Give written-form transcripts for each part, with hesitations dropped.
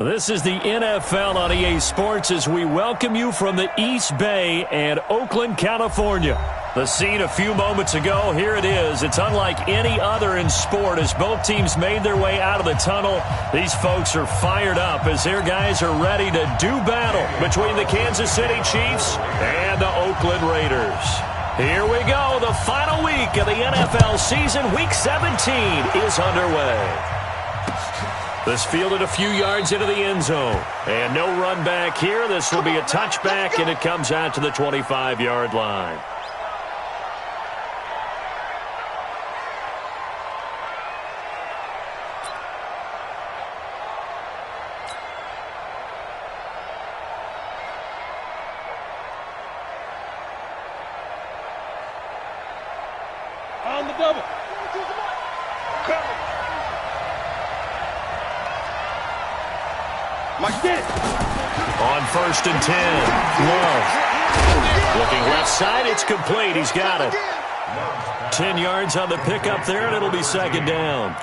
This is the NFL on EA Sports as we welcome you from the East Bay and Oakland, California. The scene a few moments ago, here it is. It's unlike any other in sport as both teams made their way out of the tunnel. These folks are fired up as their guys are ready to do battle between the Kansas City Chiefs and the Oakland Raiders. Here we go. The final week of the NFL season, Week 17, is underway. This fielded a few yards into the end zone. And no run back here. This will be a touchback, and it comes out to the 25-yard line. On the double. On 1st and 10, Love. Looking left side, it's complete. He's got it. 10 yards on the pickup there, and it'll be second down.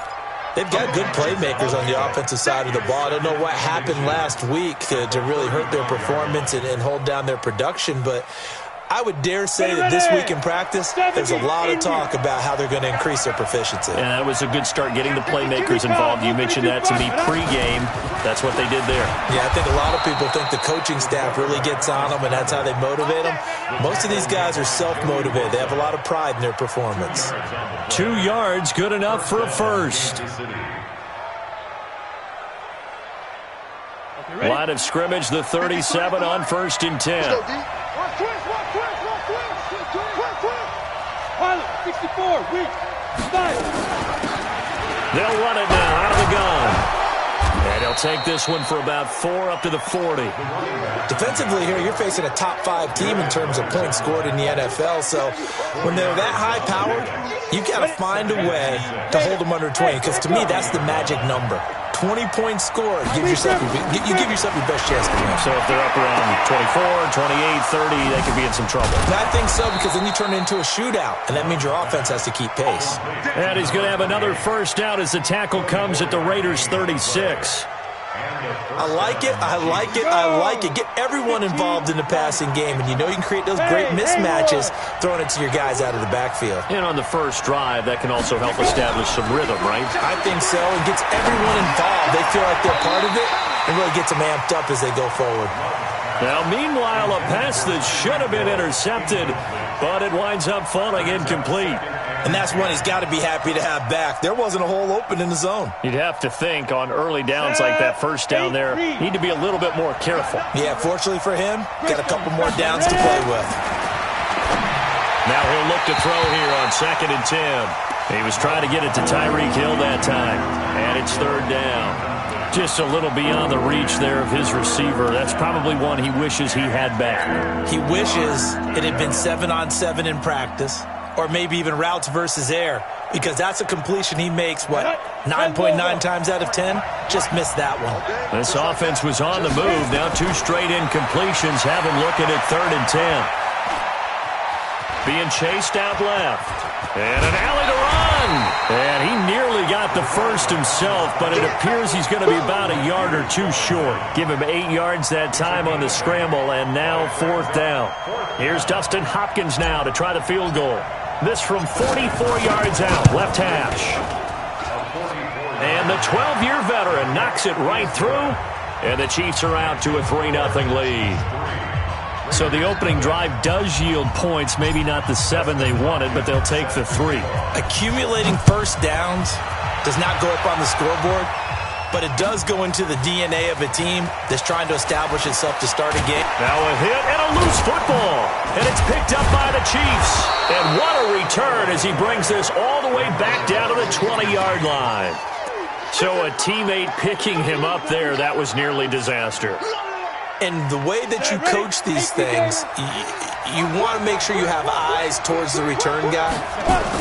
They've got good playmakers on the offensive side of the ball. I don't know what happened last week to really hurt their performance and hold down their production, but I would dare say that this week in practice, there's a lot of talk about how they're going to increase their proficiency. Yeah, that was a good start getting the playmakers involved. You mentioned that to me pregame. That's what they did there. Yeah, I think a lot of people think the coaching staff really gets on them, and that's how they motivate them. Most of these guys are self-motivated. They have a lot of pride in their performance. 2 yards, good enough for a first. Line of scrimmage, the 37 on 1st and 10. 64, weak, style. They'll run it now out of the gun. And he'll take this one for about 4 up to the 40. Defensively here, you're facing a top 5 team in terms of points scored in the NFL. So when they're that high-powered, you got to find a way to hold them under 20. Because to me, that's the magic number. 20 points scored. You give yourself your best chance to win. So if they're up around 24, 28, 30, they could be in some trouble. And I think so, because then you turn it into a shootout, and that means your offense has to keep pace. And he's going to have another first down as the tackle comes at the Raiders' 36. I like it. I like it. I like it. Get everyone involved in the passing game, and you know you can create those great mismatches throwing it to your guys out of the backfield. And on the first drive, that can also help establish some rhythm, right? I think so. It gets everyone involved. They feel like they're part of it, and really gets them amped up as they go forward. Now, meanwhile, a pass that should have been intercepted, but it winds up falling incomplete. And that's one he's got to be happy to have back. There wasn't a hole open in the zone. You'd have to think on early downs like that first down there, need to be a little bit more careful. Yeah, fortunately for him, got a couple more downs to play with. Now he'll look to throw here on 2nd and 10. He was trying to get it to Tyreek Hill that time, and it's 3rd down. Just a little beyond the reach there of his receiver. That's probably one he wishes he had back. He wishes it had been 7-on-7 in practice, or maybe even routes versus air, because that's a completion he makes, 9.9 times out of 10? Just missed that one. This offense was on the move. Now 2 straight incompletions have him looking at 3rd and 10. Being chased out left. And an alley to run. And he nearly got the first himself, but it appears he's going to be about a yard or 2 short. Give him 8 yards that time on the scramble, and now 4th down. Here's Dustin Hopkins now to try the field goal. This from 44 yards out, left hash. And the 12-year veteran knocks it right through, and the Chiefs are out to a 3-0 lead. So the opening drive does yield points, maybe not the 7 they wanted, but they'll take the 3. Accumulating first downs does not go up on the scoreboard, but it does go into the DNA of a team that's trying to establish itself to start a game. Now a hit and a loose football, and it's picked up by the Chiefs. And what a return as he brings this all the way back down to the 20-yard line. So a teammate picking him up there, that was nearly disaster. And the way that you coach these things, you want to make sure you have eyes towards the return guy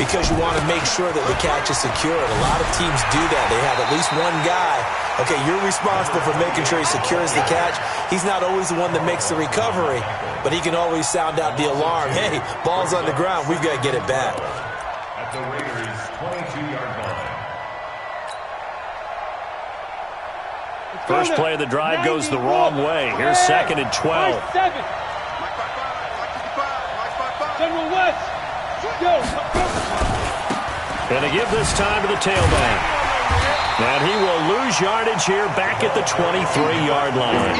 because you want to make sure that the catch is secured. A lot of teams do that. They have at least one guy. Okay, you're responsible for making sure he secures the catch. He's not always the one that makes the recovery, but he can always sound out the alarm. Hey, ball's on the ground. We've got to get it back. At the Raiders' 22-yard line. First play of the drive goes the wrong way. Here's 2nd and 12. General West. And they give this time to the tailback. And he will lose yardage here back at the 23-yard line.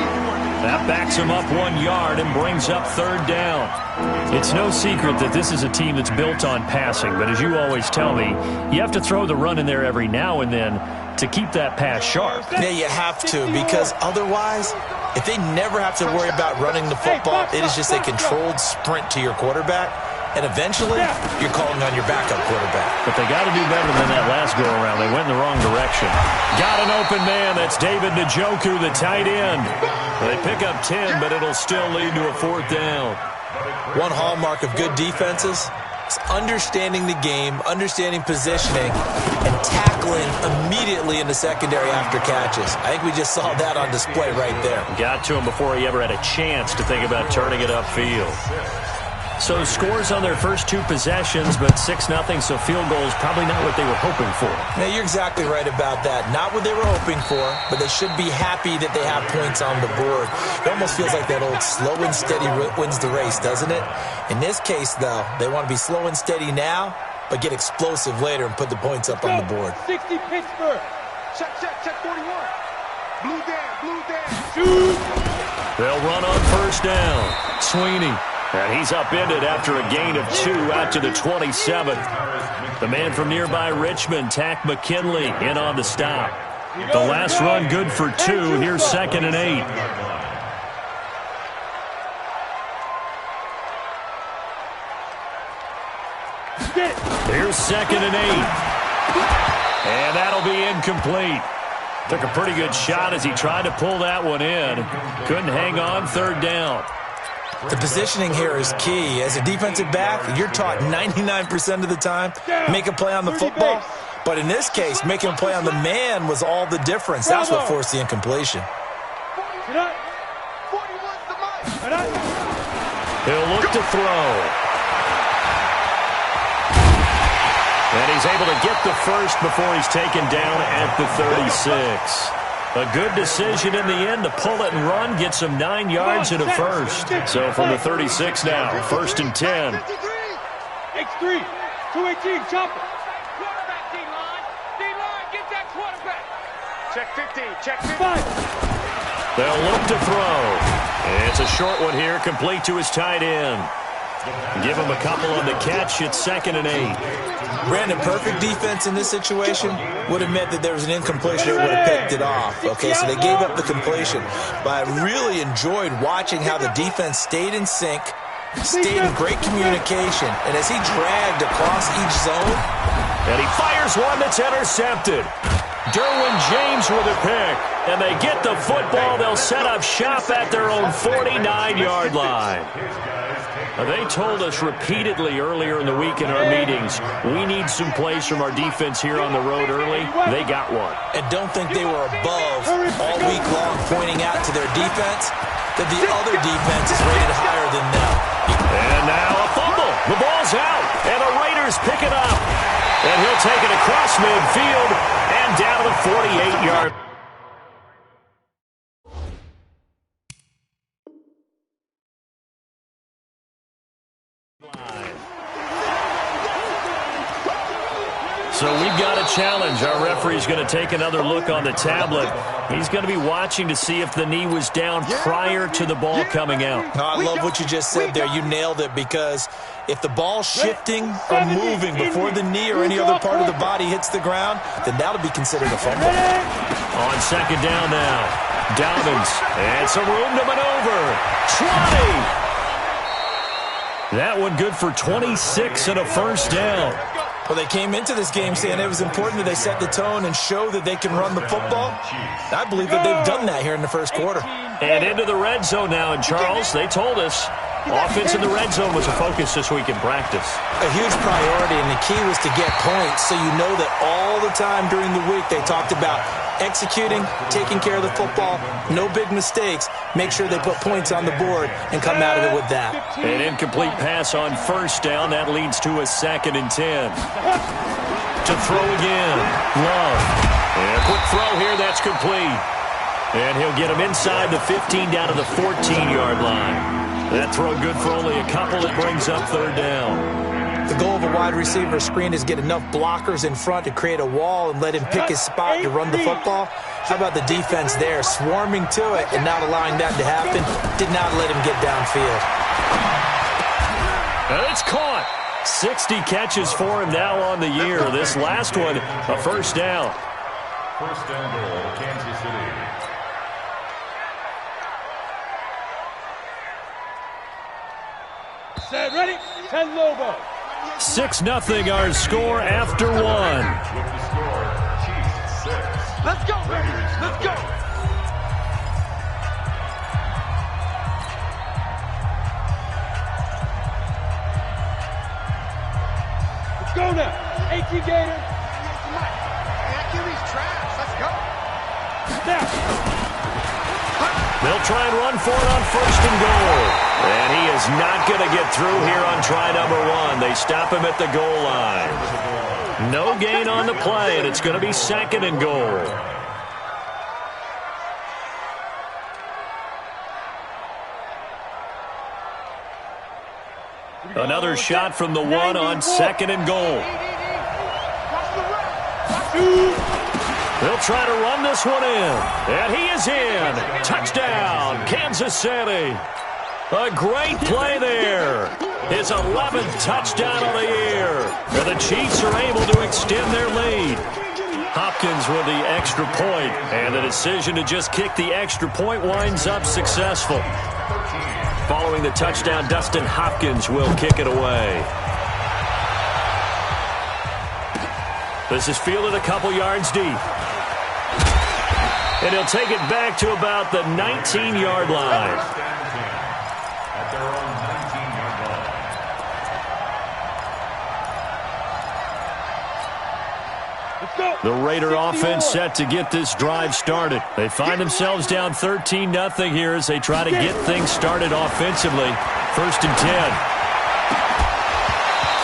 That backs him up 1 yard and brings up 3rd down. It's no secret that this is a team that's built on passing, but as you always tell me, you have to throw the run in there every now and then to keep that pass sharp. Yeah, you have to, because otherwise, if they never have to worry about running the football, it is just a controlled sprint to your quarterback, and eventually, you're calling on your backup quarterback. But they got to do better than that last go-around. They went in the wrong direction. Got an open man. That's David Njoku, the tight end. They pick up 10, but it'll still lead to a 4th down. One hallmark of good defenses is understanding the game, understanding positioning, and tackling immediately in the secondary after catches. I think we just saw that on display right there. Got to him before he ever had a chance to think about turning it upfield. So scores on their first 2 possessions, but 6-0, so field goal is probably not what they were hoping for. Yeah, you're exactly right about that. Not what they were hoping for, but they should be happy that they have points on the board. It almost feels like that old slow and steady wins the race, doesn't it? In this case, though, they want to be slow and steady now, but get explosive later and put the points up on the board. 60 Pittsburgh. Check 41. Blue down. Shoot. They'll run on 1st down. Sweeney. And he's upended after a gain of 2 out to the 27th. The man from nearby Richmond, Tack McKinley, in on the stop. The last run good for 2. Here's 2nd and 8. Here's 2nd and 8. And that'll be incomplete. Took a pretty good shot as he tried to pull that one in. Couldn't hang on. 3rd down. The positioning here is key. As a defensive back, you're taught 99% of the time, make a play on the football. But in this case, making a play on the man was all the difference. That's what forced the incompletion. He'll look to throw. And he's able to get the first before he's taken down at the 36. A good decision in the end to pull it and run, gets him 9 yards and a first. So from the 36 now, 1st and 10. X3, 218, chopper. Quarterback, D-line. D-line, get that quarterback. Check 15, check 15. They'll look to throw. It's a short one here, complete to his tight end. Give him a couple on the catch. It's 2nd and 8. Brandon, perfect defense in this situation would have meant that there was an incompletion that would have picked it off. Okay, so they gave up the completion. But I really enjoyed watching how the defense stayed in sync, stayed in great communication, and as he dragged across each zone. And he fires one that's intercepted. Derwin James with a pick. And they get the football. They'll set up shop at their own 49-yard line. They told us repeatedly earlier in the week in our meetings, we need some plays from our defense here on the road early. They got one. And don't think they were above all week long pointing out to their defense that the other defense is rated higher than them. And now a fumble. The ball's out, and the Raiders pick it up. And he'll take it across midfield and down to the 48-yard line. So we've got a challenge. Our referee's going to take another look on the tablet. He's going to be watching to see if the knee was down prior to the ball coming out. No, I love what you just said there. You nailed it, because if the ball's shifting or moving before the knee or any other part of the body hits the ground, then that'll be considered a fumble. On 2nd down now, Dobbins, and some room to maneuver. 20. That one good for 26 and a first down. Well, they came into this game saying it was important that they set the tone and show that they can run the football. I believe that they've done that here in the first quarter. And into the red zone now, and Charles, they told us offense in the red zone was a focus this week in practice. A huge priority, and the key was to get points, so you know that all the time during the week they talked about executing, taking care of the football, no big mistakes, make sure they put points on the board and come out of it with that. An incomplete pass on first down. That leads to a 2nd and 10. To throw again, Love. And a quick throw here, that's complete. And he'll get him inside the 15 down to the 14-yard line. That throw good for only a couple. It brings up third down. The goal of a wide receiver screen is get enough blockers in front to create a wall and let him pick his spot to run the football. How about the defense there, swarming to it and not allowing that to happen? Did not let him get downfield. And it's caught. 60 catches for him now on the year. This last one, a first down. First down goal, Kansas City. Set, ready, 10 Lobo. 6-0 our score after one. With the score, Chiefs 6. Let's go, baby. Let's go. Let's go now. 18 Gator. QB's trash. Let's go. Now. They'll try and run for it on first and goal. And he is not going to get through here on try number one. They stop him at the goal line. No gain on the play, and it's going to be second and goal. Another shot from the one on second and goal. They'll try to run this one in. And he is in. Touchdown, Kansas City. A great play there. His 11th touchdown of the year. And the Chiefs are able to extend their lead. Hopkins with the extra point. And the decision to just kick the extra point winds up successful. Following the touchdown, Dustin Hopkins will kick it away. This is fielded a couple yards deep. And he'll take it back to about the 19-yard line. At their own 19-yard line. The Raider offense set to get this drive started. They find themselves down 13-0 here as they try to get things started offensively. First and 10.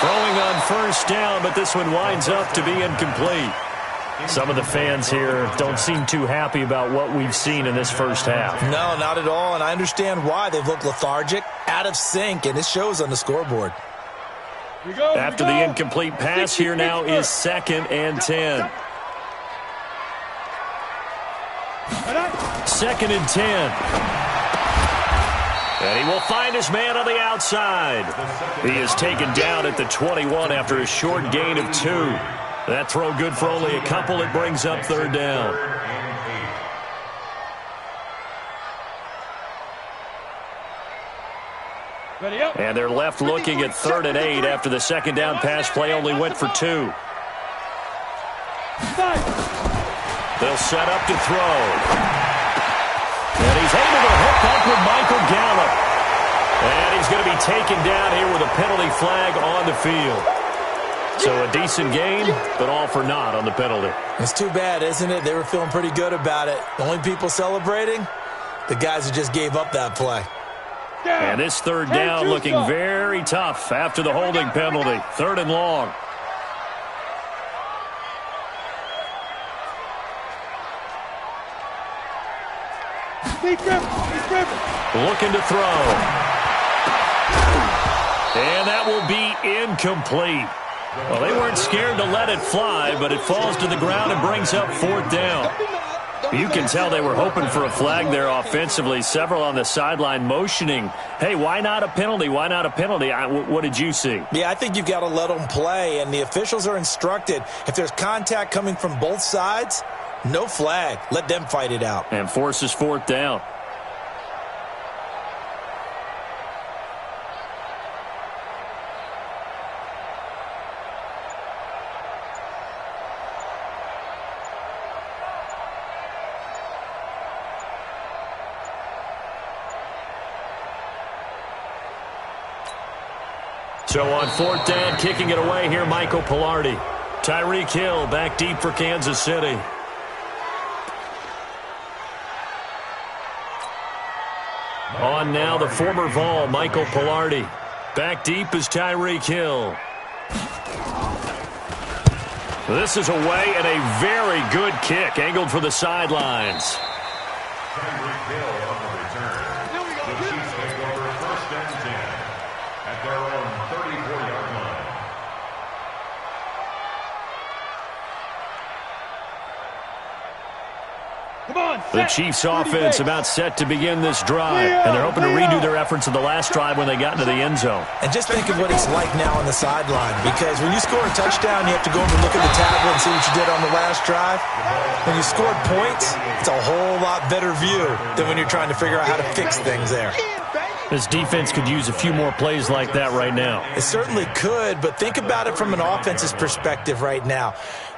Throwing on first down, but this one winds up to be incomplete. Some of the fans here don't seem too happy about what we've seen in this first half. No, not at all, and I understand why. They've looked lethargic, out of sync, and it shows on the scoreboard. After the incomplete pass, here now is second and 10. Second and 10. And he will find his man on the outside. He is taken down at the 21 after a short gain of 2. That throw good for only a couple. It brings up third down. And they're left looking at 3rd and 8 after the second down pass play only went for 2. They'll set up to throw. And he's able to hook up with Michael Gallup. And he's going to be taken down here with a penalty flag on the field. So a decent gain, but all for naught on the penalty. It's too bad, isn't it? They were feeling pretty good about it. The only people celebrating, the guys who just gave up that play. And this third down looking very tough after the holding penalty. 3rd and long. Looking to throw. And that will be incomplete. Well, they weren't scared to let it fly, but it falls to the ground and brings up 4th down. You can tell they were hoping for a flag there offensively. Several on the sideline motioning, hey, why not a penalty? Why not a penalty? What did you see? Yeah, I think you've got to let them play, and the officials are instructed. If there's contact coming from both sides, no flag. Let them fight it out. And forces 4th down. So on 4th down, kicking it away here, Michael Pilardi. Tyreek Hill back deep for Kansas City. On now, the former Vol, Michael Pilardi. Back deep is Tyreek Hill. This is away and a very good kick, angled for the sidelines. on the return. The Chiefs take over 1st and 10 at their own 34-yard line. The Chiefs offense about set to begin this drive, and they're hoping to redo their efforts of the last drive when they got into the end zone. And just think of what it's like now on the sideline, because when you score a touchdown, you have to go over and look at the tablet and see what you did on the last drive. When you scored points, it's a whole lot better view than when you're trying to figure out how to fix things there. This defense could use a few more plays like that right now. It certainly could, but think about it from an offense's perspective right now.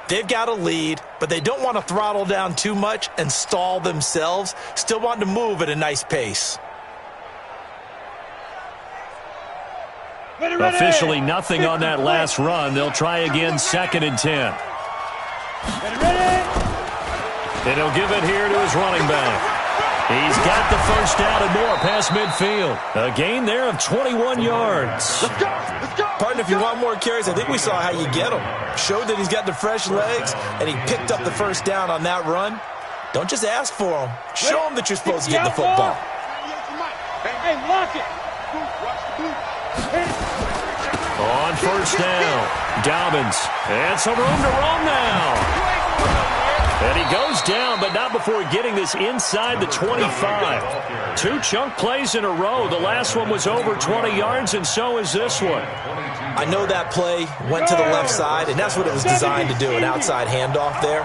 They've got a lead, but they don't want to throttle down too much and stall themselves. Still want to move at a nice pace. Officially nothing on that last run. They'll try again 2nd and 10. And he'll give it here to his running back. He's got the first down and more past midfield. A gain there of 21 yards. Partner, if you want more carries, I think we saw how you get them. Showed that he's got the fresh legs, and he picked up the first down on that run. Don't just ask for them. Show them that you're supposed to get the football. Hey, lock it. On 1st down, Dobbins. And some room to roam now. And he goes down, but not before getting this inside the 25. 2 chunk plays in a row. The last one was over 20 yards, and so is this one. I know that play went to the left side, and that's what it was designed to do, an outside handoff there.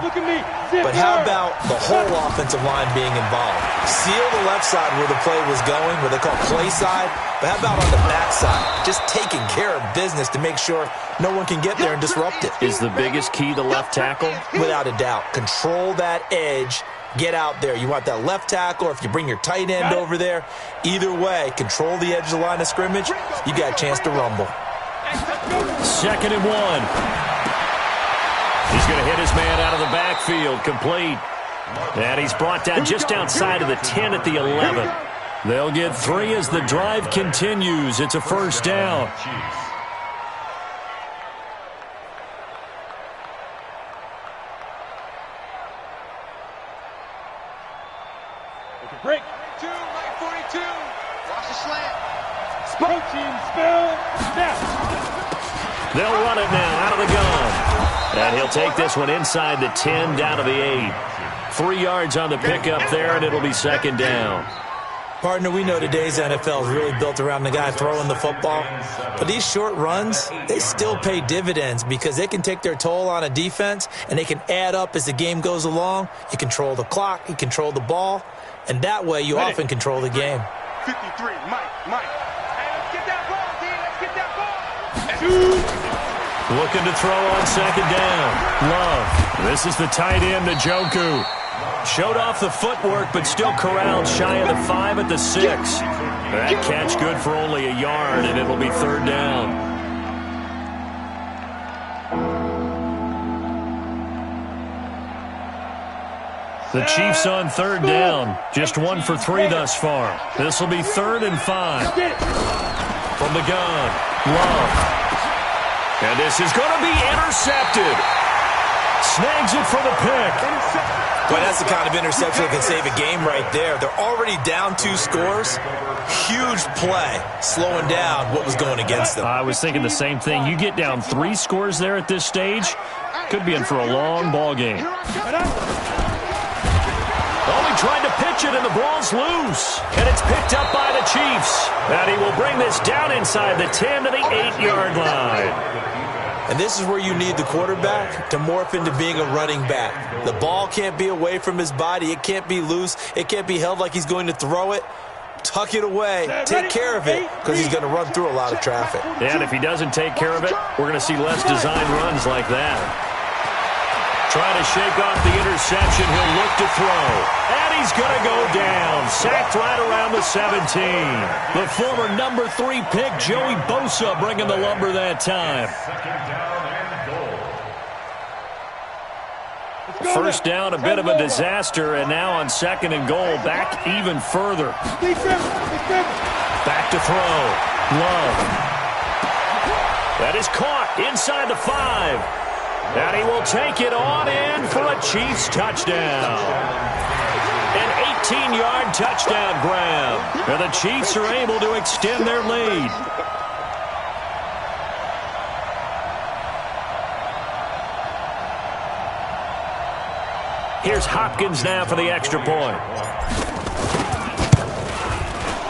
But how about the whole offensive line being involved? Seal the left side where the play was going, what they call play side. But how about on the back side? Just taking care of business to make sure no one can get there and disrupt it. Is the biggest key the left tackle? Without a doubt. Control that edge. Get out there. You want that left tackle, or if you bring your tight end over there, either way, control the edge of the line of scrimmage, you got a chance to rumble. 2nd and 1. He's going to hit his man out of the backfield, complete. And he's brought down just outside of the 10 at the 11. They'll get 3 as the drive continues. It's a 1st down. Break. 2, right 42. Watch the slant. Protein spell. Snap. They'll run it now out of the gun. And he'll take this one inside the 10 down to the 8. 3 yards on the pickup there, and it'll be 2nd down. Partner, we know today's NFL is really built around the guy throwing the football. But these short runs, they still pay dividends because they can take their toll on a defense, and they can add up as the game goes along. You control the clock, you control the ball, and that way you often control the game. 53, Mike. Hey, let's get that ball, D. Let's get that ball. Looking to throw on 2nd down. Love. This is the tight end, Njoku. Showed off the footwork, but still corralled shy of the 5 at the 6. That catch good for only a yard, and it'll be 3rd down. The Chiefs on 3rd down. Just 1 for 3 thus far. This will be 3rd and 5. From the gun, Love. And this is going to be intercepted. Snags it for the pick. Well, that's the kind of interception that can save a game right there. They're already down 2 scores. Huge play, slowing down what was going against them. I was thinking the same thing. You get down 3 scores there at this stage, could be in for a long ball game. Oh, he tried to pitch it, and the ball's loose. And it's picked up by the Chiefs. And he will bring this down inside the 10 to the 8-yard line. And this is where you need the quarterback to morph into being a running back. The ball can't be away from his body. It can't be loose. It can't be held like he's going to throw it. Tuck it away. Take care of it, because he's going to run through a lot of traffic. Yeah, and if he doesn't take care of it, we're going to see less design runs like that. Trying to shake off the interception. He'll look to throw. And he's going to go down. Sacked right around the 17. The former number 3 pick, Joey Bosa, bringing the lumber that time. 1st down, a bit of a disaster, and now on 2nd and goal, back even further. Back to throw. Love. That is caught inside the 5. And he will take it on in for a Chiefs touchdown. An 15-yard touchdown grab. And the Chiefs are able to extend their lead. Here's Hopkins now for the extra point.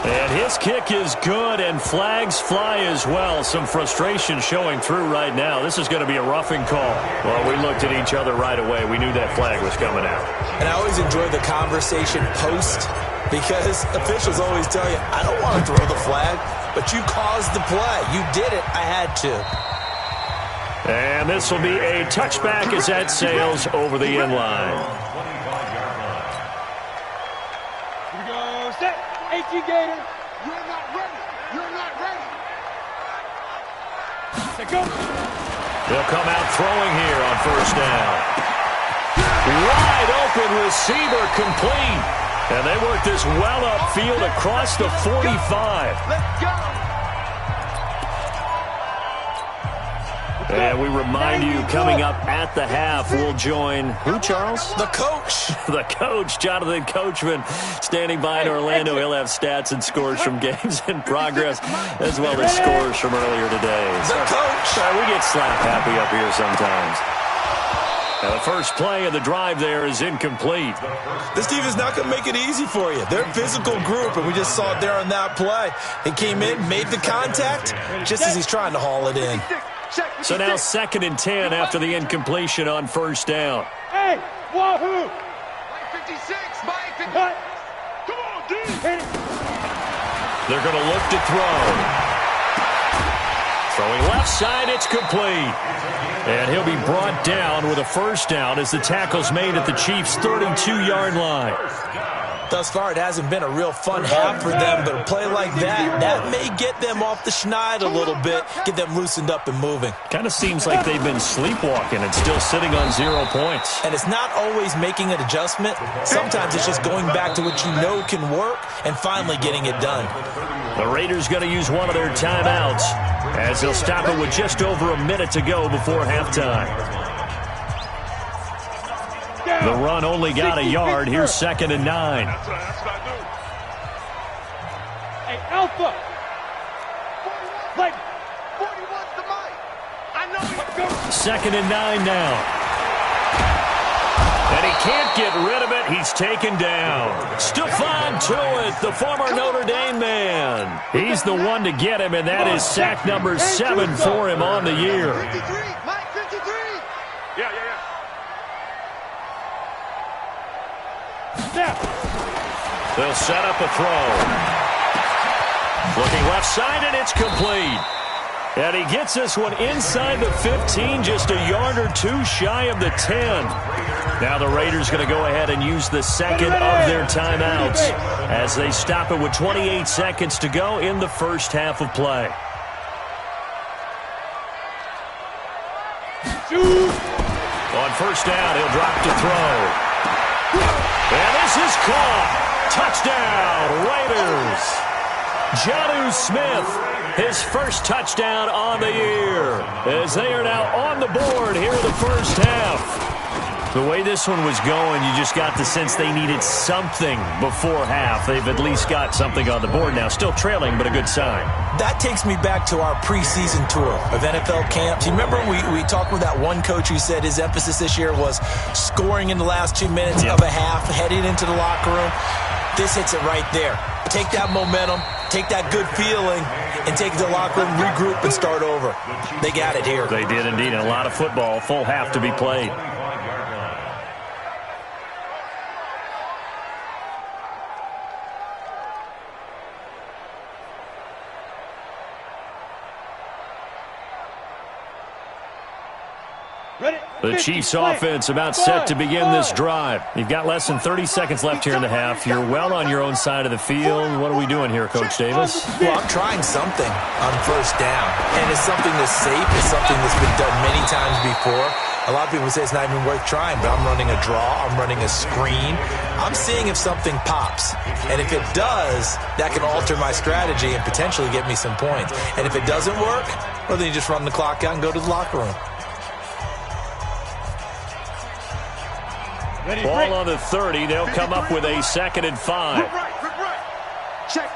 And his kick is good, and flags fly as well. Some frustration showing through right now. This is going to be a roughing call. Well, we looked at each other right away. We knew that flag was coming out. And I always enjoy the conversation post, because officials always tell you, I don't want to throw the flag, but you caused the play. You did it. I had to. And this will be a touchback as that sails over the end line. Here we go. Set. 18 Gator. You're not ready. You're not ready. Let's go. They'll come out throwing here on first down. Wide open receiver complete. And they work this well upfield across the 45. Let's go. And we remind you, coming up at the half, we'll join who, Charles? The coach. The coach, Jonathan Coachman, standing by in Orlando. He'll have stats and scores from games in progress, as well as scores from earlier today. The coach. We get slap happy up here sometimes. Now the first play of the drive there is incomplete. This team is not going to make it easy for you. They're a physical group, and we just saw it there on that play. He came in, made the contact, just as he's trying to haul it in. So now 2nd and 10 after the incompletion on first down. Hey, wahoo! 56, Mike. Come on, D. Hit it. They're going to look to throw. Throwing left side, it's complete. And he'll be brought down with a first down as the tackle's made at the Chiefs' 32-yard line. Thus far, it hasn't been a real fun half for them, but a play like that may get them off the schneid a little bit, get them loosened up and moving. Kind of seems like they've been sleepwalking and still sitting on 0 points. And it's not always making an adjustment. Sometimes it's just going back to what you know can work and finally getting it done. The Raiders going to use one of their timeouts as they'll stop it with just over a minute to go before halftime. The run only got a yard. Here's 2nd and 9. That's what I do. Hey, Alpha. Like 41's the mic. I know he's going. 2nd and 9 now. And he can't get rid of it. He's taken down. Stephon Tuitt, the former Notre Dame man. He's the one to get him, and that is sack number 7 for him on the year. 53, Mike, 53. Yeah. They'll set up a throw. Looking left side, and it's complete. And he gets this one inside the 15, just a yard or two shy of the 10. Now the Raiders going to go ahead and use the second of their timeouts as they stop it with 28 seconds to go in the first half of play. On first down, he'll drop to throw. And this is caught. Touchdown, Raiders. Jonnu Smith, his first touchdown on the year, as they are now on the board here in the first half. The way this one was going, you just got the sense they needed something before half. They've at least got something on the board now. Still trailing, but a good sign. That takes me back to our preseason tour of NFL camps. You remember we talked with that one coach who said his emphasis this year was scoring in the last 2 minutes of a half, heading into the locker room. This hits it right there. Take that momentum, take that good feeling, and take it to the locker room, regroup, and start over. They got it here. They did indeed. And a lot of football, full half to be played. The Chiefs offense about set to begin this drive. You've got less than 30 seconds left here in the half. You're well on your own side of the field. What are we doing here, Coach Davis? Well, I'm trying something on first down. And it's something that's safe. It's something that's been done many times before. A lot of people say it's not even worth trying, but I'm running a draw. I'm running a screen. I'm seeing if something pops. And if it does, that can alter my strategy and potentially get me some points. And if it doesn't work, well, then you just run the clock out and go to the locker room. Ball on the 30. They'll come up with a 2nd and 5. Check.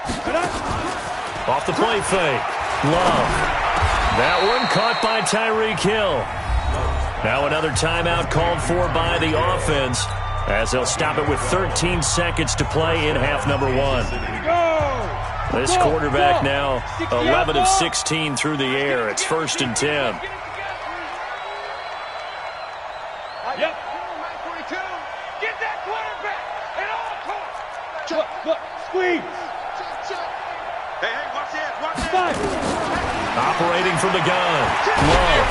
Off the play fake. Love. That one caught by Tyreek Hill. Now another timeout called for by the offense as they'll stop it with 13 seconds to play in half number 1. This quarterback now 11 of 16 through the air. It's 1st and 10. Yep. Get that quarterback at all costs. Look, squeeze. Hey, watch this. Watch this. Operating from the gun. Love.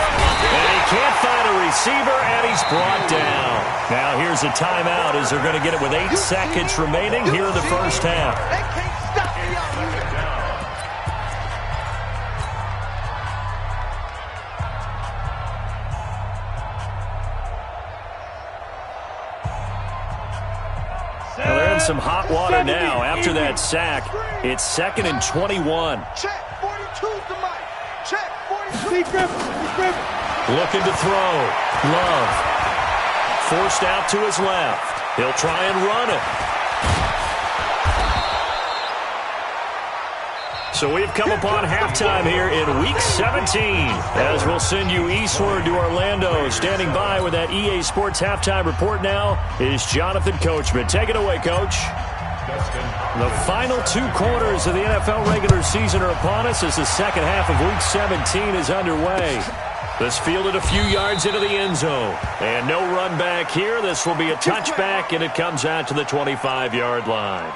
And he can't find a receiver, and he's brought down. Now here's a timeout as they're going to get it with 8 seconds remaining here in the first half. They can't stop the Well, they're in some hot water now after that sack. It's 2nd and 21. Check. 42's the mic. Check. 42. Looking to throw. Love. Forced out to his left. He'll try and run it. So we've come upon halftime here in Week 17 as we'll send you eastward to Orlando. Standing by with that EA Sports halftime report now is Jonathan Coachman. Take it away, Coach. The final 2 quarters of the NFL regular season are upon us as the second half of Week 17 is underway. This fielded a few yards into the end zone. And no run back here. This will be a touchback, and it comes out to the 25-yard line.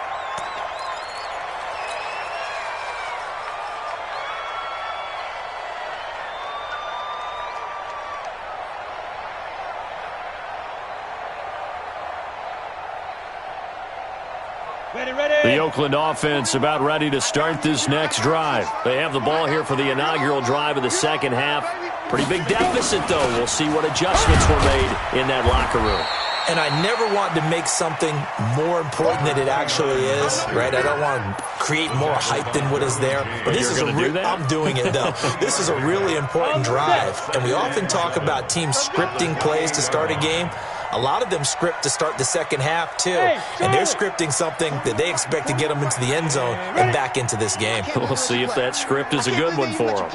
The Oakland offense about ready to start this next drive. They have the ball here for the inaugural drive of the second half. Pretty big deficit, though. We'll see what adjustments were made in that locker room. And I never want to make something more important than it actually is, right? I don't want to create more hype than what is there. But this is I'm doing it, though. This is a really important drive. And we often talk about teams scripting plays to start a game. A lot of them script to start the second half, too. And they're scripting something that they expect to get them into the end zone and back into this game. We'll see if that script is a good one for them.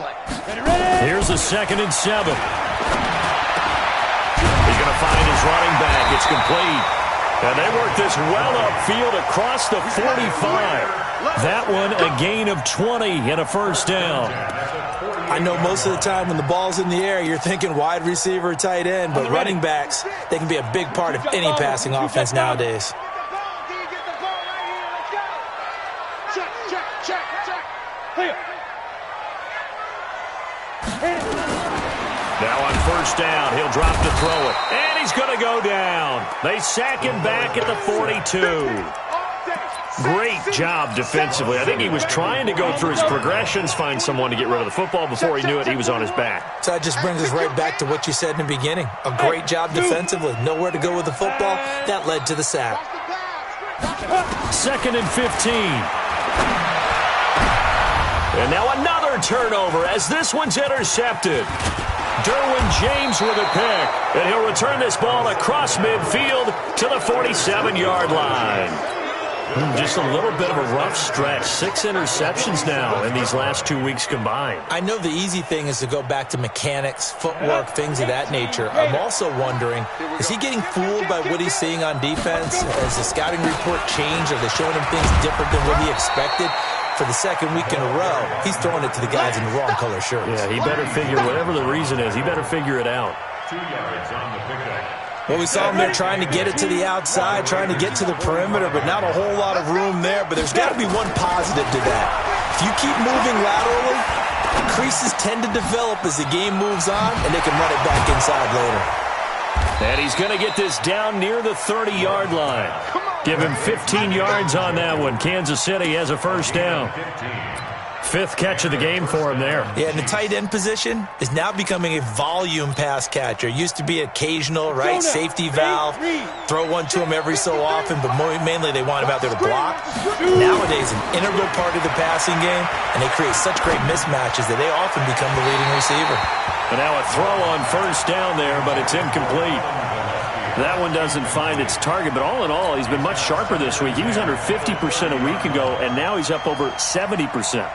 Here's a 2nd and 7. He's going to find his running back. It's complete. And they work this well upfield across the 45. That one a gain of 20 and a first down. I know most of the time when the ball's in the air, you're thinking wide receiver, tight end, but running backs, they can be a big part of any passing offense nowadays. Now on first down, he'll drop to throw it. And he's going to go down. They sack him back at the 42. Great job defensively. I think he was trying to go through his progressions, find someone to get rid of the football. Before he knew it, he was on his back. So that just brings us right back to what you said in the beginning. A great job defensively. Nowhere to go with the football. That led to the sack. 2nd and 15. And now another turnover as this one's intercepted. Derwin James with a pick. And he'll return this ball across midfield to the 47-yard line. Just a little bit of a rough stretch. 6 interceptions now in these last 2 weeks combined. I know the easy thing is to go back to mechanics, footwork, things of that nature. I'm also wondering, is he getting fooled by what he's seeing on defense? Has the scouting report changed? Are they showing him things different than what he expected? For the second week in a row, he's throwing it to the guys in the wrong color shirts. Yeah, he better figure, whatever the reason is, he better figure it out. 2 yards on the pickup. Well, we saw him there trying to get it to the outside, trying to get to the perimeter, but not a whole lot of room there. But there's got to be one positive to that. If you keep moving laterally, creases tend to develop as the game moves on, and they can run it back inside later. And he's going to get this down near the 30-yard line. Give him 15 yards on that one. Kansas City has a first down. 5th catch of the game for him there. Yeah, and the tight end position is now becoming a volume pass catcher. Used to be occasional, right? Safety valve. Throw one to him every so often, but mainly they want him out there to block. Nowadays, an integral part of the passing game, and they create such great mismatches that they often become the leading receiver. And now a throw on first down there, but it's incomplete. That one doesn't find its target, but all in all, he's been much sharper this week. He was under 50% a week ago, and now he's up over 70%.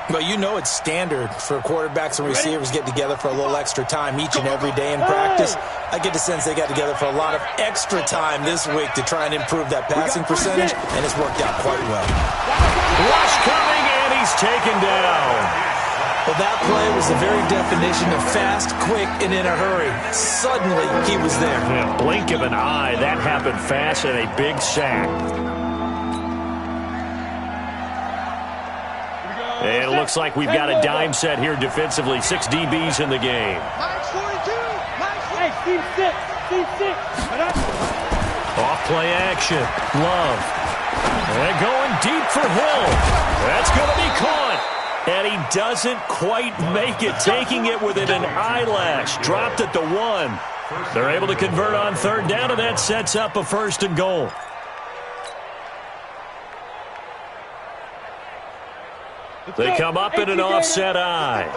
Well, you know it's standard for quarterbacks and receivers get together for a little extra time each and every day in practice. I get the sense they got together for a lot of extra time this week to try and improve that passing percentage, and it's worked out quite well. Rush coming, and he's taken down. Well, that play was the very definition of fast, quick, and in a hurry. Suddenly, he was there. Yeah, blink of an eye. That happened fast and a big sack. And it looks like we've got a dime set here defensively. 6 DBs in the game. Hey, team 6. Team 6. Off play action. Love. And going deep for Hill. That's going to be caught. And he doesn't quite make it, taking it within an eyelash. Dropped at the 1. They're able to convert on third down, and that sets up a 1st and goal. They come up in an offset eye.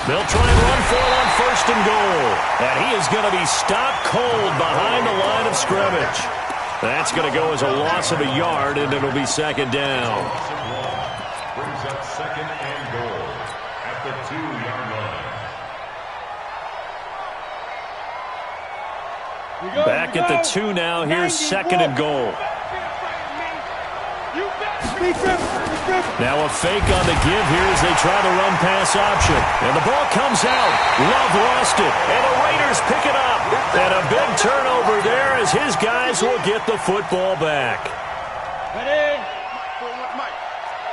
They'll try and run for it on 1st and goal. And he is going to be stopped cold behind the line of scrimmage. That's going to go as a loss of a yard, and it'll be 2nd down. Brings up 2nd and goal at the 2-yard line. Back at the 2 now. Here's 2nd and goal. Now a fake on the give here as they try the run-pass option. And the ball comes out. Love lost it. And the Raiders pick it up. And a big turnover there as his guys will get the football back. Ready? Mike.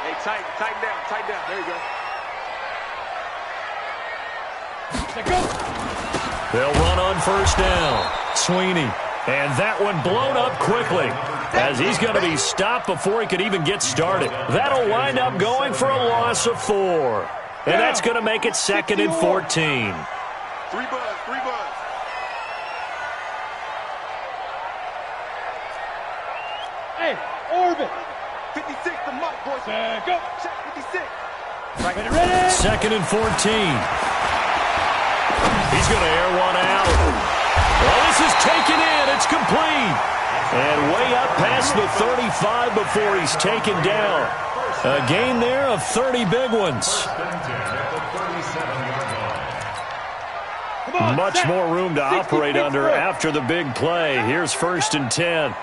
Hey, tighten down. There you go. Let go. They'll run on 1st down. Sweeney. And that one blown up quickly as he's going to be stopped before he could even get started. That'll wind up going for a loss of 4. And that's going to make it 2nd and 14. 3 buzz. Hey, orbit. 56 to Mike, boys. Go. Check 56. Ready? 2nd and 14. He's going to air one out. Well, this is taken in. It's complete. And way up past the 35 before he's taken down. A gain there of 30 big ones. Much more room to operate under after the big play. Here's 1st and 10.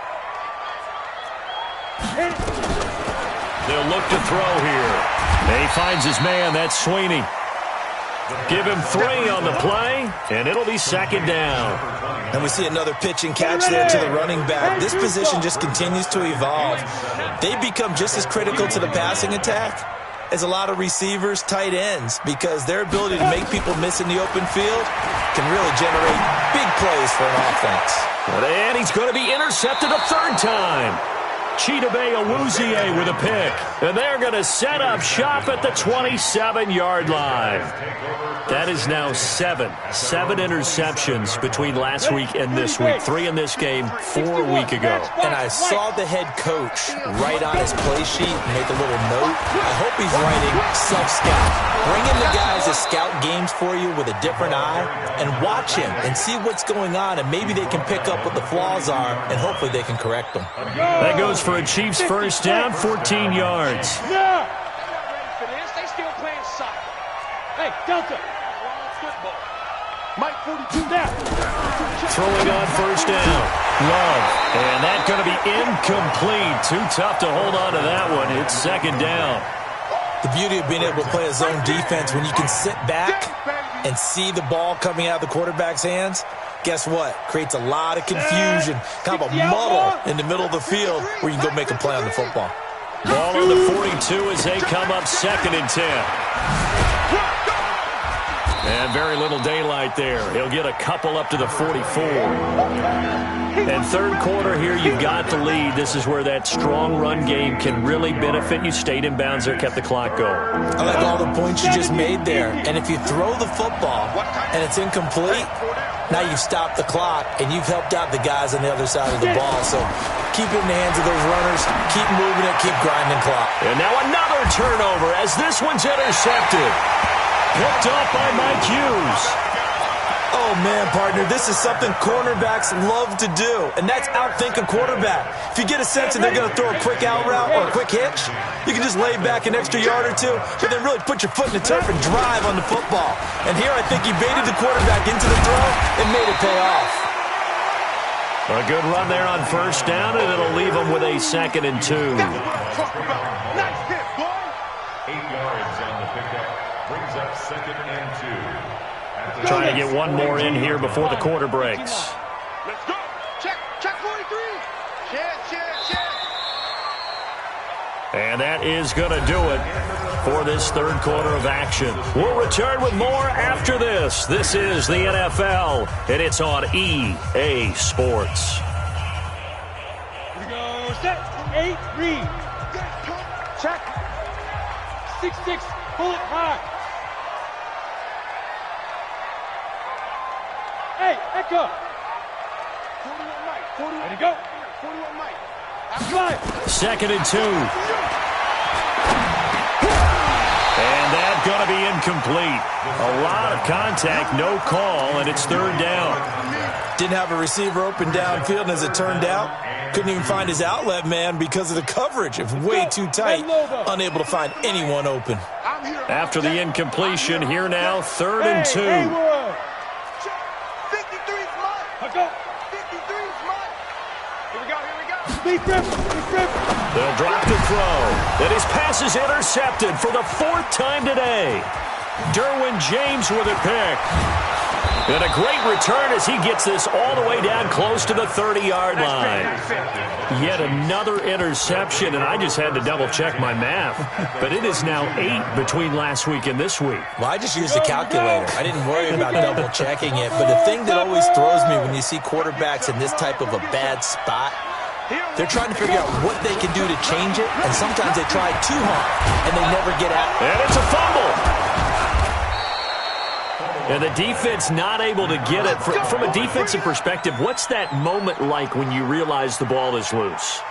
They'll look to throw here. And he finds his man. That's Sweeney. Give him 3 on the play, and it'll be 2nd down. And we see another pitch and catch there to the running back. This position just continues to evolve. They become just as critical to the passing attack as a lot of receivers, tight ends, because their ability to make people miss in the open field can really generate big plays for an offense. And he's going to be intercepted a 3rd time. Chidobe Awuzie with a pick. And they're going to set up shop at the 27-yard line. That is now 7 interceptions between last week and this week. 3 in this game, 4 a week ago. And I saw the head coach write on his play sheet and make a little note. I hope he's writing self-scout. Bring in the guys that scout games for you with a different eye and watch him and see what's going on, and maybe they can pick up what the flaws are, and hopefully they can correct them. That goes for a Chiefs 1st down, 14 yards. Yeah. Ready for this? They still playing soccer. Hey, Delta. Football. Mike 42 down. Throwing on 1st down. Love. And that's going to be incomplete. Too tough to hold on to that one. It's 2nd down. The beauty of being able to play a zone defense when you can sit back and see the ball coming out of the quarterback's hands, guess what? Creates a lot of confusion, kind of a muddle in the middle of the field where you can go make a play on the football. Ball on the 42 as they come up 2nd and 10. And very little daylight there. He'll get a couple up to the 44. And 3rd quarter here, you've got the lead. This is where that strong run game can really benefit you. Stayed in bounds there, kept the clock going. I like all the points you just made there. And if you throw the football and it's incomplete, now you've stopped the clock and you've helped out the guys on the other side of the ball. So keep it in the hands of those runners. Keep moving it. Keep grinding clock. And now another turnover as this one's intercepted. Picked off by Mike Hughes. Oh, Oh, man, partner, this is something cornerbacks love to do, and that's outthink a quarterback. If you get a sense that they're going to throw a quick out route or a quick hitch, you can just lay back an extra yard or two, but then really put your foot in the turf and drive on the football. And here I think he baited the quarterback into the throw and made it pay off. A good run there on first down, and it'll leave him with a 2nd and 2. Nice hit, boy. 8 yards on the pickup. Brings up 2nd and 2. Trying to get one more in here before the quarter breaks. Let's go. Check 43. Check. And that is going to do it for this third quarter of action. We'll return with more after this. This is the NFL, and it's on EA Sports. Here we go. Set. 8, read. Check. 6-6. Pull it high. Hey, echo. 41 Mike. Ready to go. 41 Mike. Slide. 2nd and 2. And that's going to be incomplete. A lot of contact, no call, and it's 3rd down. Didn't have a receiver open downfield, and as it turned out, couldn't even find his outlet man because of the coverage. It's way too tight, unable to find anyone open. After the incompletion, here now, 3rd and 2. 53's mine. Go. 53's mine. Here we go. Big grip. They'll drop the throw. And his pass is intercepted for the 4th time today. Derwin James with a pick. And a great return as he gets this all the way down close to the 30-yard line. Yet another interception, and I just had to double-check my math. But it is now 8 between last week and this week. Well, I just used a calculator. I didn't worry about double-checking it. But the thing that always throws me when you see quarterbacks in this type of a bad spot, they're trying to figure out what they can do to change it, and sometimes they try too hard, and they never get out. And it's a fumble. And the defense not able to get it. From a defensive perspective, what's that moment like when you realize the ball is loose?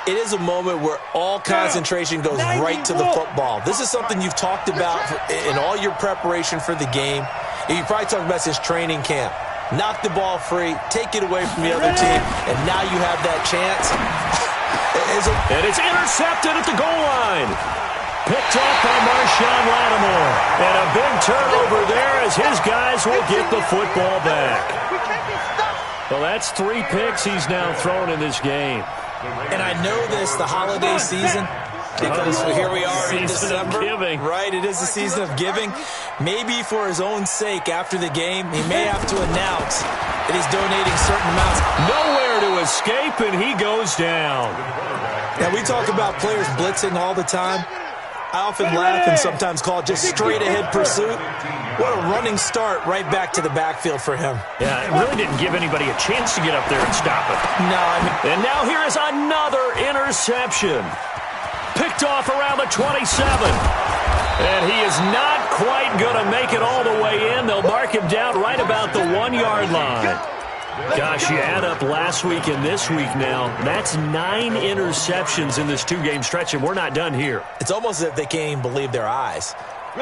It is a moment where all concentration goes right to the football. This is something you've talked about in all your preparation for the game. You probably talked about since training camp. Knock the ball free, take it away from the other team, and now you have that chance. And it's intercepted at the goal line. Picked off by Marshawn Lattimore. And a big turnover there as his guys will get the football back. Well, that's 3 picks he's now thrown in this game. And I know this, the holiday season, because here we are in December. Giving. Right, it is the season of giving. Maybe for his own sake after the game, he may have to announce that he's donating certain amounts. Nowhere to escape, and he goes down. Now, we talk about players blitzing all the time. I often laugh and sometimes call it just straight-ahead pursuit. What a running start right back to the backfield for him. Yeah, it really didn't give anybody a chance to get up there and stop it. No, I mean... And now here is another interception. Picked off around the 27. And he is not quite going to make it all the way in. They'll mark him down right about the 1-yard line. Gosh, you add up last week and this week now. That's 9 interceptions in this 2-game stretch, and we're not done here. It's almost as if they can't even believe their eyes.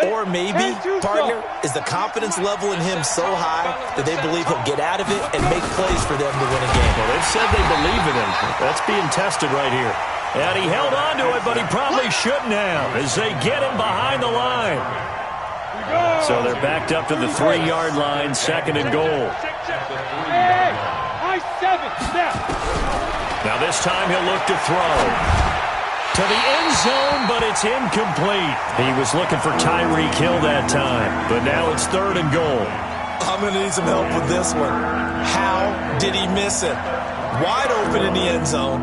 Or maybe, partner, is the confidence level in him so high that they believe he'll get out of it and make plays for them to win a game. Well, they've said they believe in him. That's being tested right here. And he held on to it, but he probably shouldn't have as they get him behind the line. So they're backed up to the 3-yard line, 2nd and goal. Now this time he'll look to throw. To the end zone, but it's incomplete. He was looking for Tyreek Hill that time, but now it's 3rd and goal. I'm going to need some help with this one. How did he miss it? Wide open in the end zone.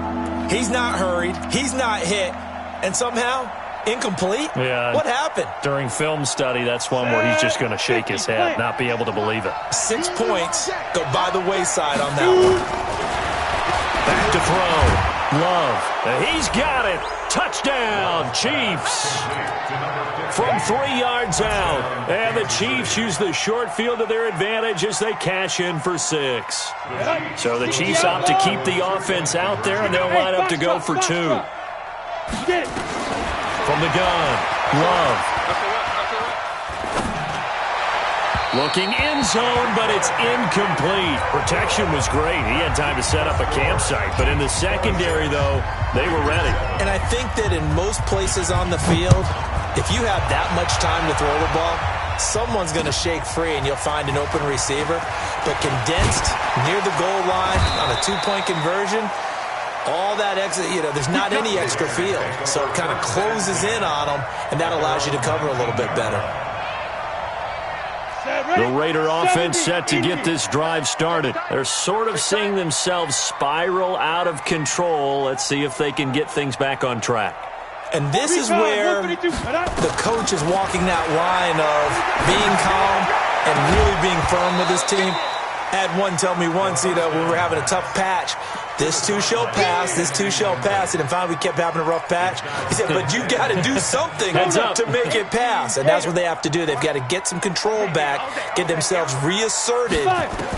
He's not hurried. He's not hit. And somehow, incomplete? Yeah. What happened? During film study, that's one where he's just going to shake his head, not be able to believe it. 6 points go by the wayside on that one. Back to throw. Love. He's got it. Touchdown, Chiefs. From 3 yards out. And the Chiefs use the short field to their advantage as they cash in for 6. So the Chiefs opt to keep the offense out there, and they'll line up to go for 2. From the gun, Love. Looking end zone, but it's incomplete. Protection was great. He had time to set up a campsite. But in the secondary, though, they were ready. And I think that in most places on the field, if you have that much time to throw the ball, someone's going to shake free and you'll find an open receiver. But condensed near the goal line on a two-point conversion, all that extra, there's not any extra field. So it kind of closes in on them, and that allows you to cover a little bit better. The Raider offense set to get this drive started. They're sort of seeing themselves spiral out of control. Let's see if they can get things back on track. And this is where the coach is walking that line of being calm and really being firm with his team. I had one tell me once, when we were having a tough patch, this too shall pass, this too shall pass. And finally we kept having a rough patch. He said, but you got to do something to make it pass. And that's what they have to do. They've got to get some control back, get themselves reasserted,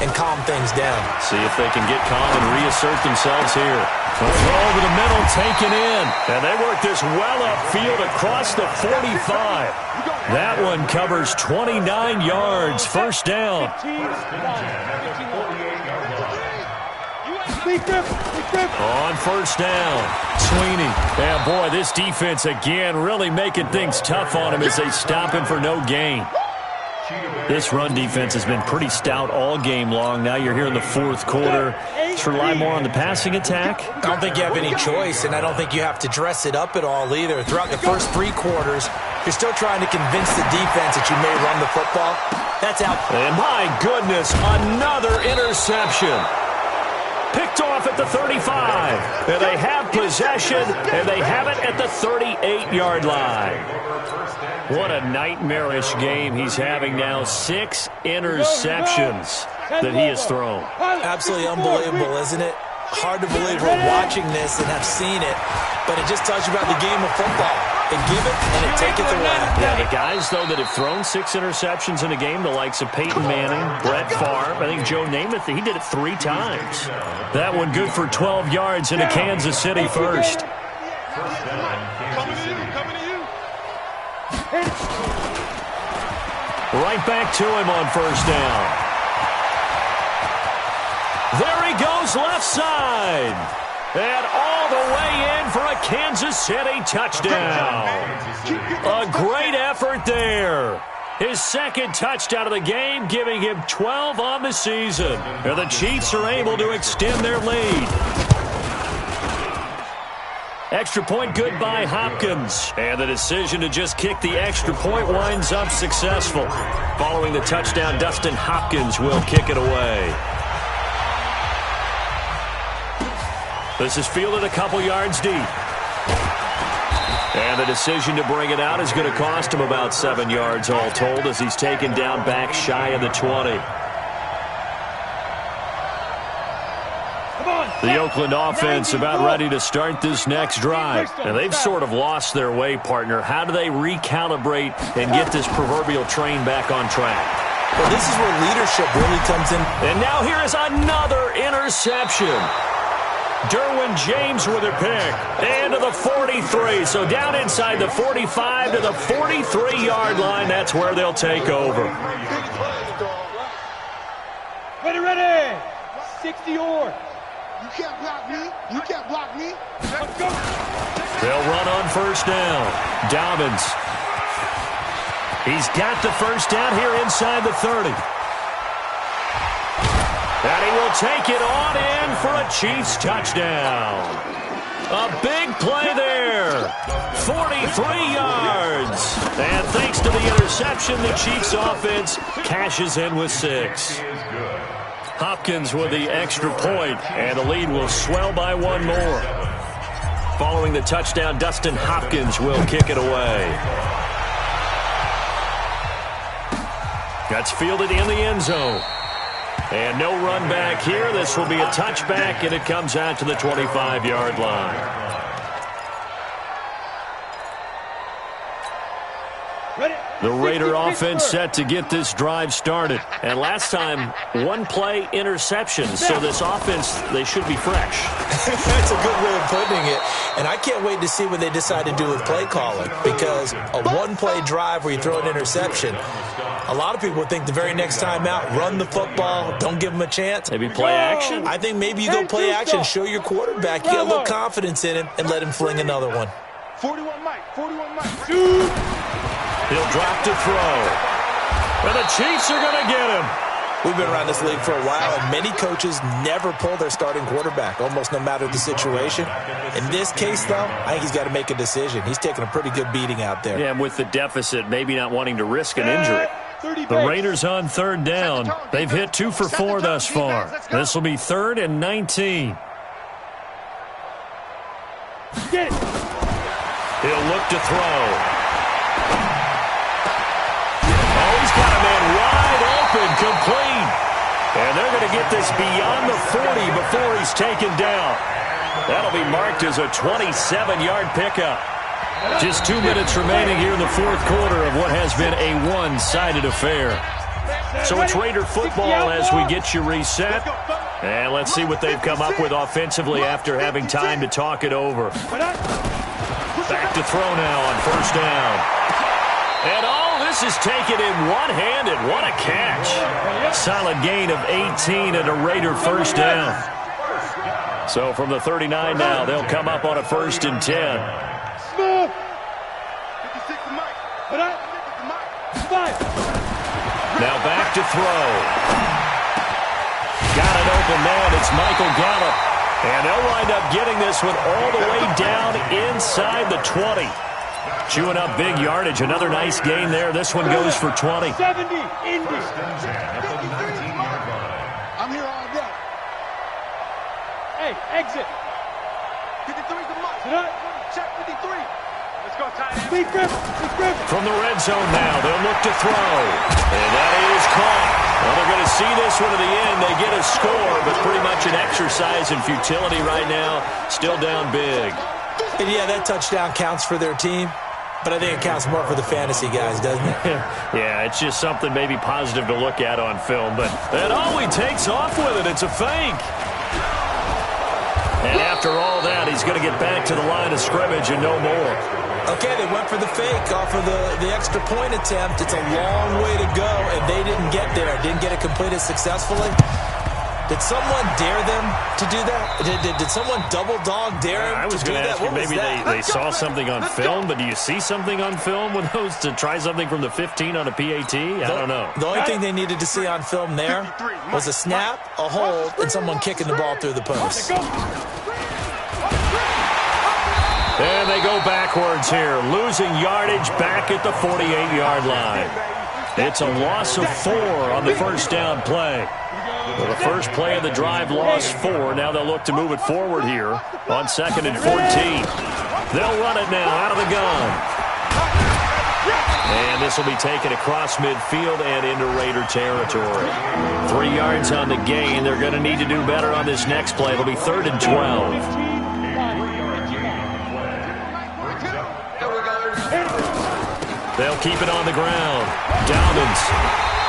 and calm things down. See if they can get calm and reassert themselves here. A throw over the middle taken in. And they work this well upfield across the 45. That one covers 29 yards. First down. On first down, Sweeney. And boy, this defense again really making things tough on him as they stop him for no gain. This run defense has been pretty stout all game long. Now you're here in the fourth quarter. Let's rely more on the passing attack. I don't think you have any choice, and I don't think you have to dress it up at all either. Throughout the first three quarters, you're still trying to convince the defense that you may run the football. That's out. And my goodness, another interception. Picked off at the 35. And they have possession, and they have it at the 38-yard line. What a nightmarish game he's having now. 6 interceptions that he has thrown. Absolutely unbelievable, isn't it? Hard to believe we're watching this and have seen it, but it just tells you about the game of football. They give it, and they take it away. Yeah, the guys, though, that have thrown 6 interceptions in a game, the likes of Peyton Manning, Brett Favre, I think Joe Namath, he did it 3 times. That one good for 12 yards into Kansas City first. Right back to him on first down. There he goes left side. And all the way in for a Kansas City touchdown. A great effort there. His second touchdown of the game, giving him 12 on the season. And the Chiefs are able to extend their lead. Extra point good by Hopkins. And the decision to just kick the extra point winds up successful. Following the touchdown, Dustin Hopkins will kick it away. This is fielded a couple yards deep. And the decision to bring it out is going to cost him about 7 yards all told as he's taken down back shy of the 20. The Oakland offense about ready to start this next drive. And they've sort of lost their way, partner. How do they recalibrate and get this proverbial train back on track? Well, this is where leadership really comes in. And now here is another interception. Derwin James with a pick. And to the 43. So down inside the 45 to the 43-yard line. That's where they'll take over. Ready. 60 or. You can't block me. You can't block me. Let's go. They'll run on first down. Dobbins. He's got the first down here inside the 30. And he will take it on in for a Chiefs touchdown. A big play there. 43 yards. And thanks to the interception, the Chiefs offense cashes in with 6. Hopkins with the extra point, and the lead will swell by 1 more. Following the touchdown, Dustin Hopkins will kick it away. That's fielded in the end zone. And no run back here. This will be a touchback, and it comes out to the 25-yard line. The Raider offense set to get this drive started. And last time, 1-play interception. So this offense, they should be fresh. That's a good way of putting it. And I can't wait to see what they decide to do with play calling. Because a 1-play drive where you throw an interception, A lot of people think the very next time out, run the football, don't give them a chance. Maybe play action? I think maybe you go play action, show your quarterback you got a little confidence in him, and let him fling another one. 41 Mike, 41 Mike. He'll drop to throw. And the Chiefs are going to get him. We've been around this league for a while, and many coaches never pull their starting quarterback, almost no matter the situation. In this case, though, I think he's got to make a decision. He's taking a pretty good beating out there. Yeah, and with the deficit, maybe not wanting to risk an injury. The Raiders on third down. They've hit 2 for 4 thus far. This will be 3rd and 19. Get it. He'll look to throw. Oh, he's got a man wide open, complete. And they're going to get this beyond the 40 before he's taken down. That'll be marked as a 27-yard pickup. Just 2 minutes remaining here in the fourth quarter of what has been a one-sided affair. So it's Raider football as we get you reset. And let's see what they've come up with offensively after having time to talk it over. Back to throw now on first down. And all this is taken in one-handed. What a catch. Solid gain of 18 and a Raider first down. So from the 39 now, they'll come up on a 1st and 10. Now back to throw. Got an open man. It's Michael Gallup. And they'll wind up getting this one all the way down inside the 20. Chewing up big yardage. Another nice gain there. This one goes for 20. 70, Indy. I'm here all day. Hey, exit. 53's the Mike. Check 53. Let's go, tight end. Speed grip. From the red zone now, they'll look to throw. And that is caught. Well, they're going to see this one to the end. They get a score, but pretty much an exercise in futility right now. Still down big. And yeah, that touchdown counts for their team, but I think it counts more for the fantasy guys, doesn't it? Yeah, it's just something maybe positive to look at on film, but that always takes off with it. It's a fake. And after all that, he's going to get back to the line of scrimmage and no more. Okay, they went for the fake off of the extra point attempt. It's a long way to go, and they didn't get there. Didn't get it completed successfully. Did someone dare them to do that? Did someone double-dog dare them I was going to ask you, maybe they saw something on film, but do you see something on film with those to try something from the 15 on a PAT? I don't know. The only thing they needed to see on film there was a snap, a hold, and someone kicking the ball through the post. And they go backwards here, losing yardage back at the 48-yard line. It's a loss of 4 on the first down play. Well, the first play of the drive lost 4. Now they'll look to move it forward here on 2nd and 14. They'll run it now out of the gun. And this will be taken across midfield and into Raider territory. 3 yards on the gain. They're going to need to do better on this next play. It'll be 3rd and 12. They'll keep it on the ground. Dobbins.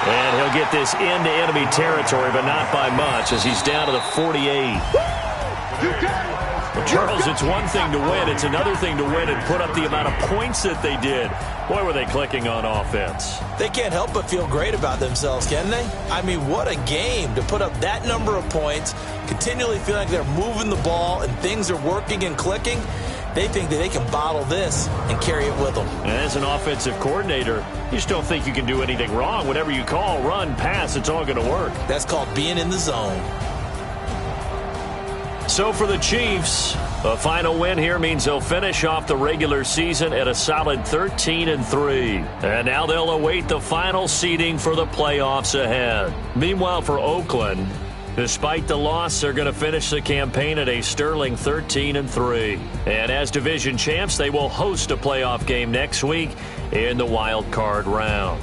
And he'll get this into enemy territory, but not by much, as he's down to the 48. Well, Charles, it's one thing to win. It's another thing to win and put up the amount of points that they did. Boy, were they clicking on offense. They can't help but feel great about themselves, can they? I mean, what a game to put up that number of points, continually feel like they're moving the ball and things are working and clicking. They think that they can bottle this and carry it with them. And as an offensive coordinator, you just don't think you can do anything wrong. Whatever you call, run, pass, it's all going to work. That's called being in the zone. So for the Chiefs, a final win here means they'll finish off the regular season at a solid 13-3. And now they'll await the final seeding for the playoffs ahead. Meanwhile, for Oakland, despite the loss, they're going to finish the campaign at a sterling 13-3. And as division champs, they will host a playoff game next week in the wild card round.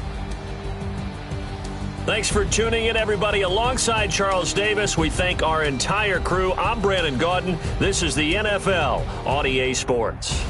Thanks for tuning in, everybody. Alongside Charles Davis, we thank our entire crew. I'm Brandon Gaudin. This is the NFL on EA Sports.